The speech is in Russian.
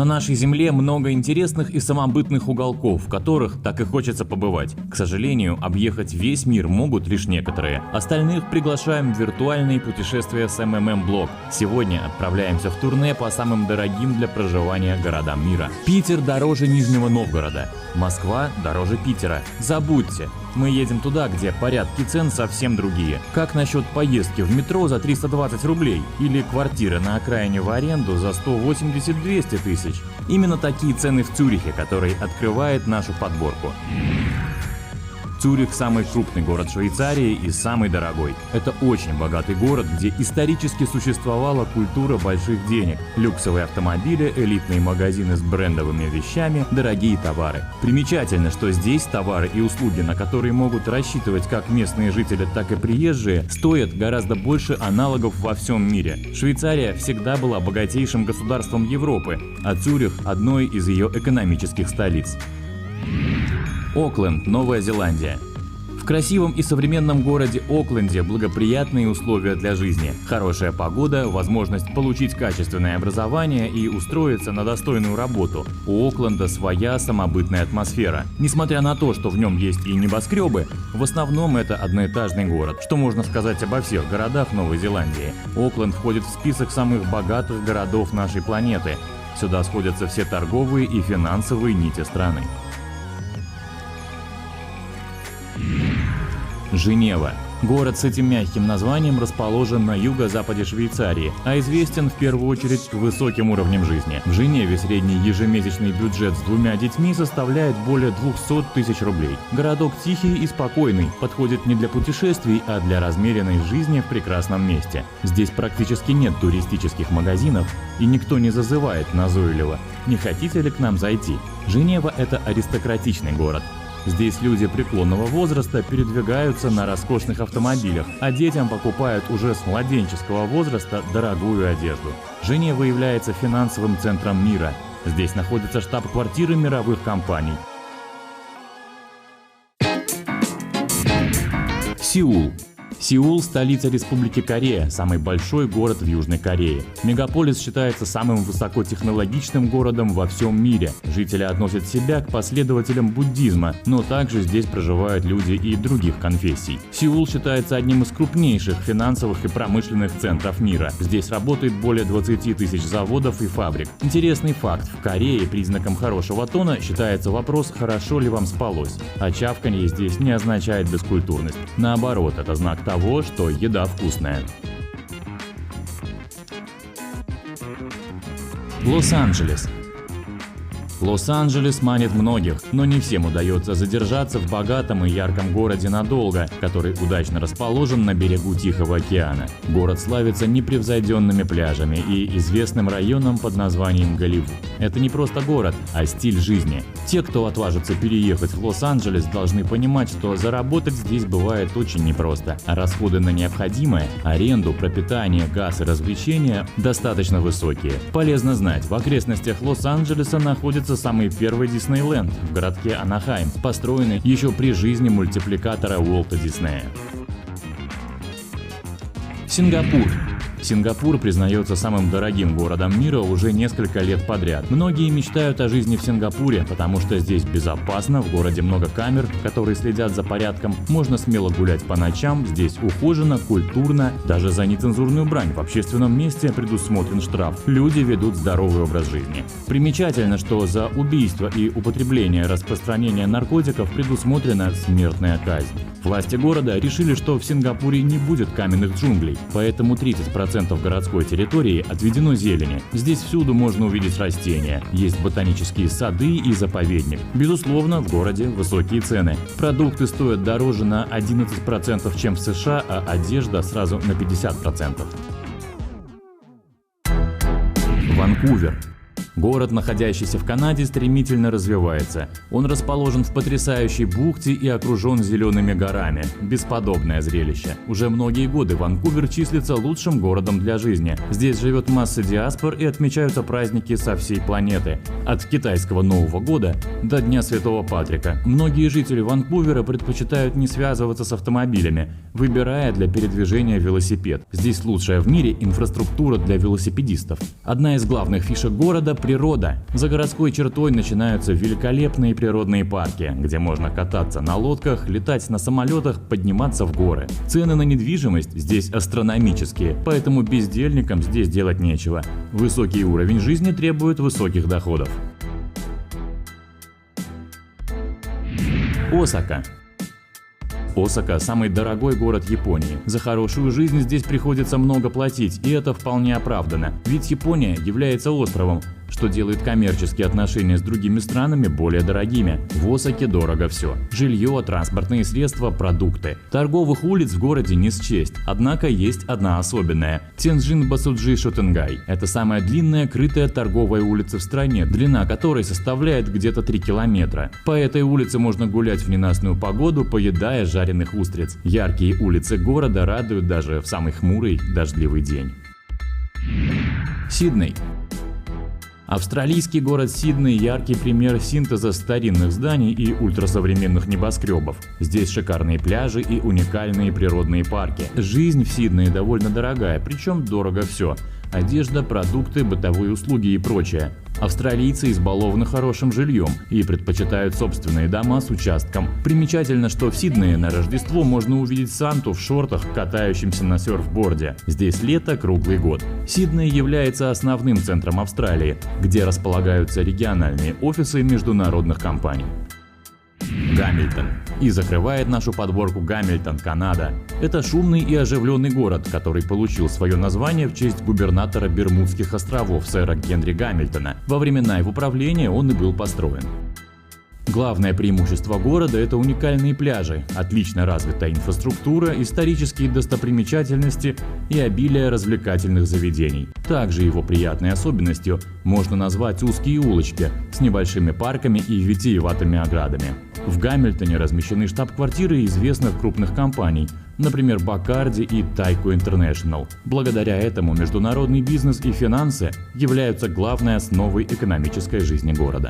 На нашей земле много интересных и самобытных уголков, в которых так и хочется побывать. К сожалению, объехать весь мир могут лишь некоторые. Остальных приглашаем в виртуальные путешествия с МММ-блог. Сегодня отправляемся в турне по самым дорогим для проживания городам мира. Питер дороже Нижнего Новгорода. Москва дороже Питера. Забудьте. Мы едем туда, где порядки цен совсем другие. Как насчет поездки в метро за 320 рублей? Или квартиры на окраине в аренду за 180-200 тысяч? Именно такие цены в Цюрихе, который открывает нашу подборку. Цюрих – самый крупный город Швейцарии и самый дорогой. Это очень богатый город, где исторически существовала культура больших денег, люксовые автомобили, элитные магазины с брендовыми вещами, дорогие товары. Примечательно, что здесь товары и услуги, на которые могут рассчитывать как местные жители, так и приезжие, стоят гораздо больше аналогов во всем мире. Швейцария всегда была богатейшим государством Европы, а Цюрих – одной из ее экономических столиц. Окленд, Новая Зеландия. В красивом и современном городе Окленде благоприятные условия для жизни, хорошая погода, возможность получить качественное образование и устроиться на достойную работу. У Окленда своя самобытная атмосфера. Несмотря на то, что в нем есть и небоскребы, в основном это одноэтажный город, что можно сказать обо всех городах Новой Зеландии. Окленд входит в список самых богатых городов нашей планеты. Сюда сходятся все торговые и финансовые нити страны. Женева. Город с этим мягким названием расположен на юго-западе Швейцарии, а известен в первую очередь высоким уровнем жизни. В Женеве средний ежемесячный бюджет с 2 детьми составляет более 200 тысяч рублей. Городок тихий и спокойный, подходит не для путешествий, а для размеренной жизни в прекрасном месте. Здесь практически нет туристических магазинов, и никто не зазывает назойливо: «Не хотите ли к нам зайти?». Женева – это аристократичный город. Здесь люди преклонного возраста передвигаются на роскошных автомобилях, а детям покупают уже с младенческого возраста дорогую одежду. Женева является финансовым центром мира. Здесь находятся штаб-квартиры мировых компаний. Сеул. Сеул – столица Республики Корея, самый большой город в Южной Корее. Мегаполис считается самым высокотехнологичным городом во всем мире. Жители относят себя к последователям буддизма, но также здесь проживают люди и других конфессий. Сеул считается одним из крупнейших финансовых и промышленных центров мира. Здесь работает более 20 тысяч заводов и фабрик. Интересный факт: в Корее признаком хорошего тона считается вопрос, хорошо ли вам спалось. А чавканье здесь не означает бескультурность. Наоборот, это знак того, что еда вкусная. Лос-Анджелес. Лос-Анджелес манит многих, но не всем удается задержаться в богатом и ярком городе надолго, который удачно расположен на берегу Тихого океана. Город славится непревзойденными пляжами и известным районом под названием Голливуд. Это не просто город, а стиль жизни. Те, кто отважится переехать в Лос-Анджелес, должны понимать, что заработать здесь бывает очень непросто, а расходы на необходимое – аренду, пропитание, газ и развлечения – достаточно высокие. Полезно знать, в окрестностях Лос-Анджелеса находится самый первый Диснейленд в городке Анахайм, построенный еще при жизни мультипликатора Уолта Диснея. Сингапур. Сингапур признается самым дорогим городом мира уже несколько лет подряд. Многие мечтают о жизни в Сингапуре, потому что здесь безопасно, в городе много камер, которые следят за порядком, можно смело гулять по ночам, здесь ухоженно, культурно, даже за нецензурную брань в общественном месте предусмотрен штраф. Люди ведут здоровый образ жизни. Примечательно, что за убийство и употребление распространения наркотиков предусмотрена смертная казнь. Власти города решили, что в Сингапуре не будет каменных джунглей, поэтому 30% городской территории отведено зелени. Здесь всюду можно увидеть растения, есть ботанические сады и заповедник. Безусловно, в городе высокие цены. Продукты стоят дороже на 11%, чем в США, а одежда сразу на 50%. Ванкувер. Город, находящийся в Канаде, стремительно развивается. Он расположен в потрясающей бухте и окружен зелеными горами. Бесподобное зрелище. Уже многие годы Ванкувер числится лучшим городом для жизни. Здесь живет масса диаспор и отмечаются праздники со всей планеты. От китайского Нового года до Дня Святого Патрика. Многие жители Ванкувера предпочитают не связываться с автомобилями, выбирая для передвижения велосипед. Здесь лучшая в мире инфраструктура для велосипедистов. Одна из главных фишек города – природа. За городской чертой начинаются великолепные природные парки, где можно кататься на лодках, летать на самолетах, подниматься в горы. Цены на недвижимость здесь астрономические, поэтому бездельникам здесь делать нечего. Высокий уровень жизни требует высоких доходов. Осака. Осака – самый дорогой город Японии. За хорошую жизнь здесь приходится много платить, и это вполне оправдано. Ведь Япония является островом, что делает коммерческие отношения с другими странами более дорогими. В Осаке дорого все. Жилье, транспортные средства, продукты. Торговых улиц в городе не счесть. Однако есть одна особенная – Тенджин-Басуджи-Шотенгай. Это самая длинная крытая торговая улица в стране, длина которой составляет где-то 3 километра. По этой улице можно гулять в ненастную погоду, поедая жареных устриц. Яркие улицы города радуют даже в самый хмурый дождливый день. Сидней. Австралийский город Сидней – яркий пример синтеза старинных зданий и ультрасовременных небоскребов. Здесь шикарные пляжи и уникальные природные парки. Жизнь в Сиднее довольно дорогая, причем дорого все – одежда, продукты, бытовые услуги и прочее. Австралийцы избалованы хорошим жильем и предпочитают собственные дома с участком. Примечательно, что в Сиднее на Рождество можно увидеть Санту в шортах, катающимся на серфборде. Здесь лето круглый год. Сидней является основным центром Австралии, где располагаются региональные офисы международных компаний. Гамильтон. И закрывает нашу подборку Гамильтон, Канада. Это шумный и оживленный город, который получил свое название в честь губернатора Бермудских островов сэра Генри Гамильтона. Во времена его правления он и был построен. Главное преимущество города – это уникальные пляжи, отлично развитая инфраструктура, исторические достопримечательности и обилие развлекательных заведений. Также его приятной особенностью можно назвать узкие улочки с небольшими парками и витиеватыми оградами. В Гамильтоне размещены штаб-квартиры известных крупных компаний, например, Бакарди и Тайко Интернешнл. Благодаря этому международный бизнес и финансы являются главной основой экономической жизни города.